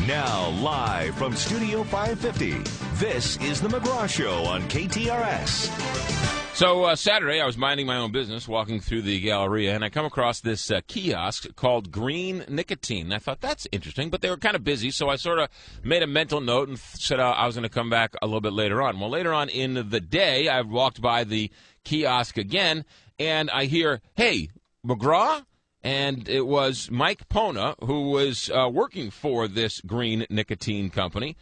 Now, live from Studio 550, this is The McGraw Show on KTRS. So Saturday, I was minding my own business, walking through the Galleria, and I come across this kiosk called GreenNicotine. I thought, that's interesting, but they were kind of busy, so I sort of made a mental note and said I was going to come back a little bit later on. Well, later on in the day, I walked by the kiosk again, and I hear, "Hey, McGraw?" And it was Mike Pona, who was working for this GreenNicotine company.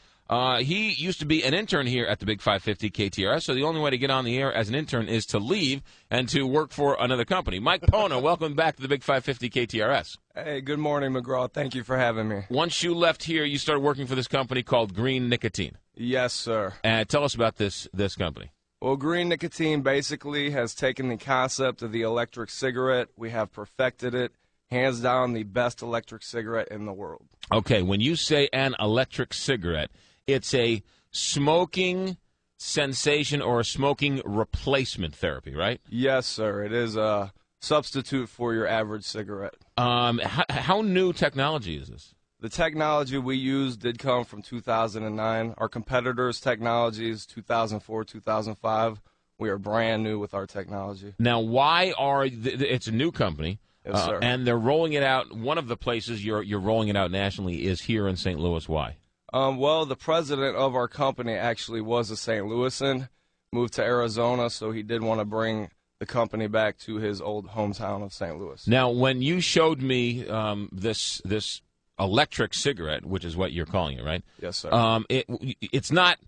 He used to be an intern here at the Big 550 KTRS, so the only way to get on the air as an intern is to leave and to work for another company. Mike Pona, welcome back to the Big 550 KTRS. Hey, good morning, McGraw. Thank you for having me. Once you left here, you started working for this company called GreenNicotine. Yes, sir. Tell us about this company. Well, GreenNicotine basically has taken the concept of the electric cigarette. We have perfected it. Hands down, the best electric cigarette in the world. Okay, when you say an electric cigarette, it's a smoking cessation or a smoking replacement therapy, right? Yes, sir. It is a substitute for your average cigarette. How new technology is this? The technology we use did come from 2009. Our competitors' technology is 2004, 2005. We are brand new with our technology. Now, why are it's a new company, yes, sir. And they're rolling it out. One of the places you're rolling it out nationally is here in St. Louis. Why? Well, the president of our company actually was a St. Louisan, moved to Arizona, so he did want to bring the company back to his old hometown of St. Louis. Now, when you showed me this electric cigarette, which is what you're calling it, right? Yes, sir. It's not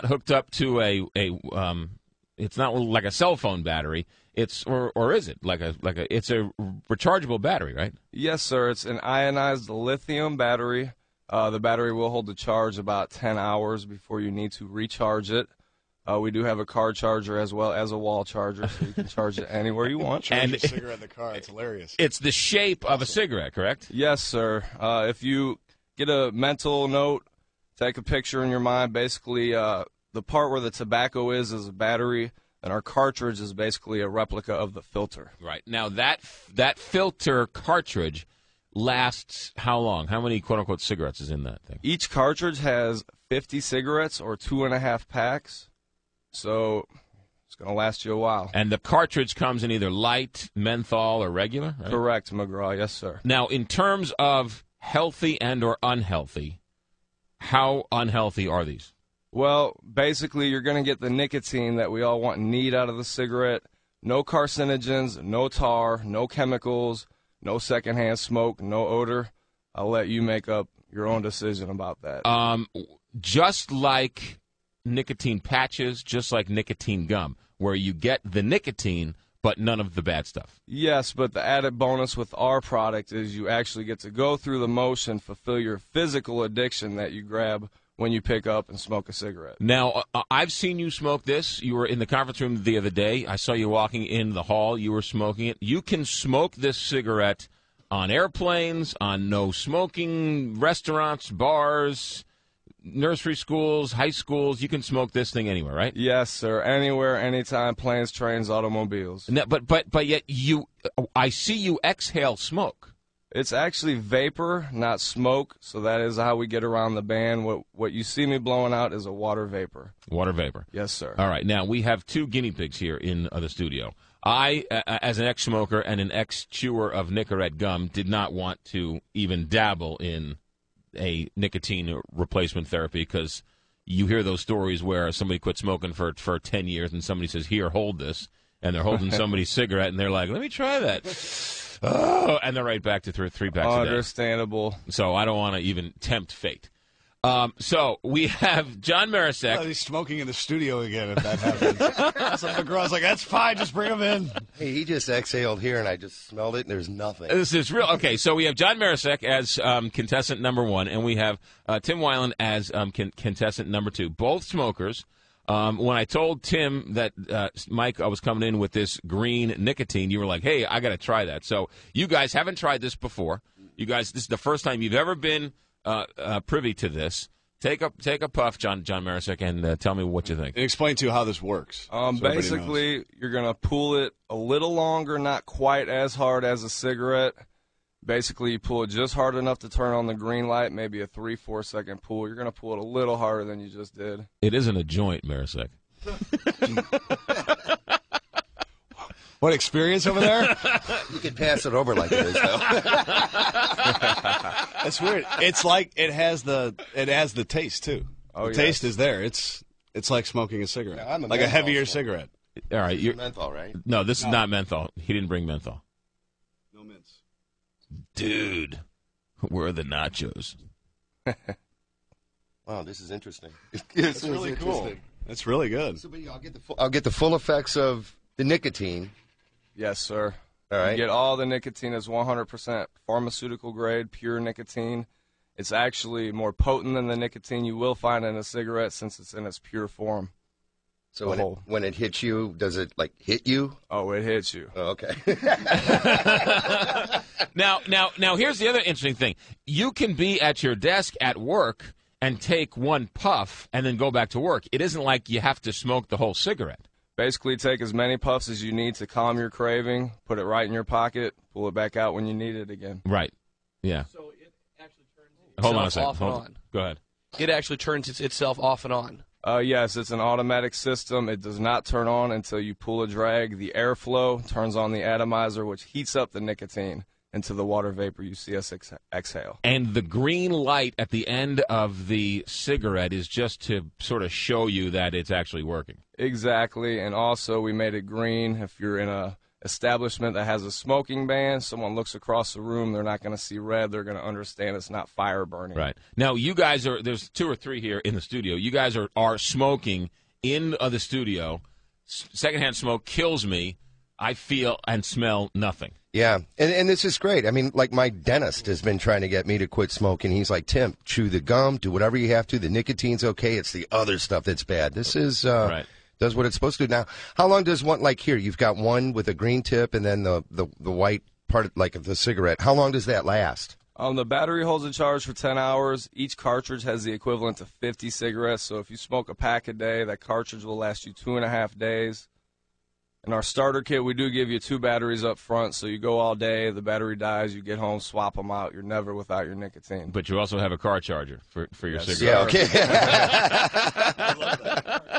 hooked up to it's not like a cell phone battery. It's or is it it's a rechargeable battery, right? Yes, sir. It's an ionized lithium battery. The battery will hold the charge about 10 hours before you need to recharge it. We do have a car charger as well as a wall charger, so you can charge it anywhere you want. Charge your cigarette in the car. It's hilarious. It's the shape of a cigarette, correct? Yes, sir. If you get a mental note, take a picture in your mind. Basically, the part where the tobacco is a battery, and our cartridge is basically a replica of the filter. Right. Now, that filter cartridge lasts how long? How many quote-unquote cigarettes is in that thing? Each cartridge has 50 cigarettes or 2.5 packs, so it's going to last you a while. And the cartridge comes in either light, menthol, or regular, right? Correct, McGraw. Yes, sir. Now, in terms of healthy and or unhealthy, how unhealthy are these? Well, basically, you're going to get the nicotine that we all want and need out of the cigarette. No carcinogens, no tar, no chemicals, no secondhand smoke, no odor. I'll let you make up your own decision about that. Just like nicotine patches, just like nicotine gum, where you get the nicotine but none of the bad stuff. Yes, but the added bonus with our product is you actually get to go through the motion, fulfill your physical addiction that you grab when you pick up and smoke a cigarette. Now, I've seen you smoke this. You were in the conference room the other day. I saw you walking in the hall. You were smoking it. You can smoke this cigarette on airplanes, on no-smoking restaurants, bars, nursery schools, high schools. You can smoke this thing anywhere, right? Yes, sir. Anywhere, anytime, planes, trains, automobiles. Now, but yet I see you exhale smoke. It's actually vapor, not smoke, so that is how we get around the ban. What you see me blowing out is a water vapor. Water vapor. Yes, sir. All right. Now, we have two guinea pigs here in the studio. I, as an ex-smoker and an ex-chewer of Nicorette gum, did not want to even dabble in a nicotine replacement therapy because you hear those stories where somebody quit smoking for 10 years and somebody says, "Here, hold this," and they're holding somebody's cigarette and they're like, "Let me try that." Oh, and they're right back to three packs a day. Understandable. So I don't want to even tempt fate. So we have John Marisek. Oh, he's smoking in the studio again if that happens. So McGraw's like, "That's fine, just bring him in." Hey, he just exhaled here, and I just smelled it, and there's nothing. This is real. Okay, so we have John Marisek as contestant number 1, and we have Tim Weiland as contestant number 2. Both smokers. When I told Tim that, Mike, I was coming in with this GreenNicotine, you were like, "Hey, I got to try that." So you guys haven't tried this before. You guys, this is the first time you've ever been privy to this. Take a puff, John Marisek, and tell me what you think. And explain to you how this works. Basically, you're going to pull it a little longer, not quite as hard as a cigarette. Basically, you pull it just hard enough to turn on the green light, maybe a 3-4 second pull. You're going to pull it a little harder than you just did. It isn't a joint, Marisek. What experience over there? You could pass it over like it is, though. That's weird. It's like it has the taste too. Oh, the taste is there. It's like smoking a cigarette, Yeah, I'm a like a menthol heavier smoker. cigarette. All right, you're, Menthol, right? no, this is not menthol. He didn't bring menthol. No mints. Dude, where are the nachos? Wow, this is interesting. It's really cool. That's really good. So, but I'll get the full effects of the nicotine. Yes, sir. All right. You get all the nicotine. It's 100% pharmaceutical grade, pure nicotine. It's actually more potent than the nicotine you will find in a cigarette since it's in its pure form. So when it hits you, does it like hit you? Oh, it hits you. Oh, okay. Now, here's the other interesting thing. You can be at your desk at work and take one puff and then go back to work. It isn't like you have to smoke the whole cigarette. Basically, take as many puffs as you need to calm your craving, put it right in your pocket, pull it back out when you need it again. Right. Yeah. So it actually turns Hold on a second. off and on. Go ahead. It actually turns itself off and on. Yes, it's an automatic system. It does not turn on until you pull a drag. The airflow turns on the atomizer, which heats up the nicotine into the water vapor you see us exhale. And the green light at the end of the cigarette is just to sort of show you that it's actually working. Exactly, and also we made it green. If you're in a establishment that has a smoking ban, someone looks across the room, they're not going to see red, they're going to understand it's not fire burning. Right. Now, you guys there's 2 or 3 here in the studio. You guys are smoking in the studio. Secondhand smoke kills me. I feel and smell nothing. Yeah, and this is great. I mean, like my dentist has been trying to get me to quit smoking. He's like, Tim, chew the gum, do whatever you have to. The nicotine's okay. It's the other stuff that's bad. This is Right. Does what it's supposed to do. Now, how long does one, like here, you've got one with a green tip and then the white part, like of the cigarette. How long does that last? The battery holds a charge for 10 hours. Each cartridge has the equivalent to 50 cigarettes, so if you smoke a pack a day, that cartridge will last you 2.5 days. In our starter kit, we do give you 2 batteries up front, so you go all day, the battery dies, you get home, swap them out. You're never without your nicotine. But you also have a car charger for your Yes, cigarette. Yeah, okay.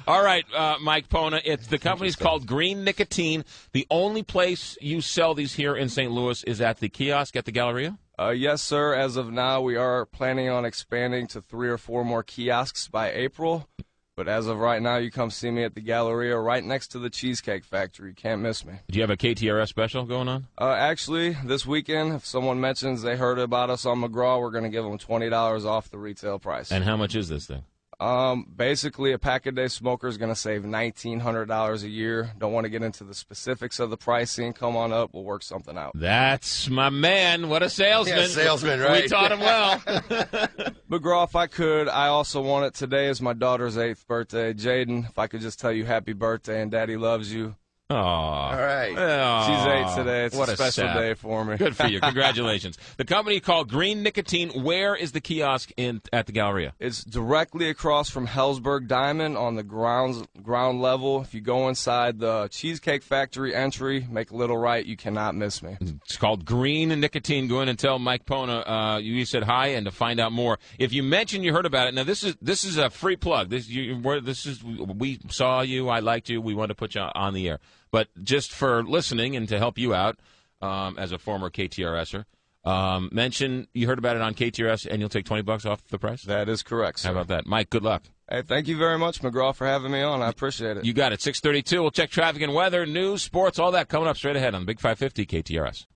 All right, Mike Pona. The company's called Green Nicotine. The only place you sell these here in St. Louis is at the kiosk at the Galleria? Yes, sir. As of now, we are planning on expanding to 3 or 4 more kiosks by April. But as of right now, you come see me at the Galleria right next to the Cheesecake Factory. You can't miss me. Do you have a KTRS special going on? Actually, this weekend, if someone mentions they heard about us on McGraw, we're going to give them $20 off the retail price. And how much is this thing? Basically, a pack-a-day smoker is going to save $1,900 a year. Don't want to get into the specifics of the pricing. Come on up. We'll work something out. That's my man. What a salesman. Yeah, salesman, right? We taught him well. McGraw, if I could, I also want it. Today is my daughter's 8th birthday. Jaden, if I could just tell you happy birthday and Daddy loves you. Aw. All right. She's 8 today. It's What a special sap. day for me. Good for you. Congratulations. The company called Green Nicotine. Where is the kiosk at the Galleria? It's directly across from Hellsberg Diamond on the ground level. If you go inside the Cheesecake Factory entry, make a little right, you cannot miss me. It's called Green Nicotine. Go in and tell Mike Pona you said hi, and to find out more, if you mention you heard about it. Now this is a free plug. We saw you, I liked you, we wanted to put you on the air. But just for listening and to help you out as a former KTRSer, mention you heard about it on KTRS, and you'll take $20 off the price. That is correct, sir. How about that, Mike? Good luck. Hey, thank you very much, McGraw, for having me on. I appreciate it. You got it. 6:32. We'll check traffic and weather, news, sports, all that coming up straight ahead on the Big 550 KTRS.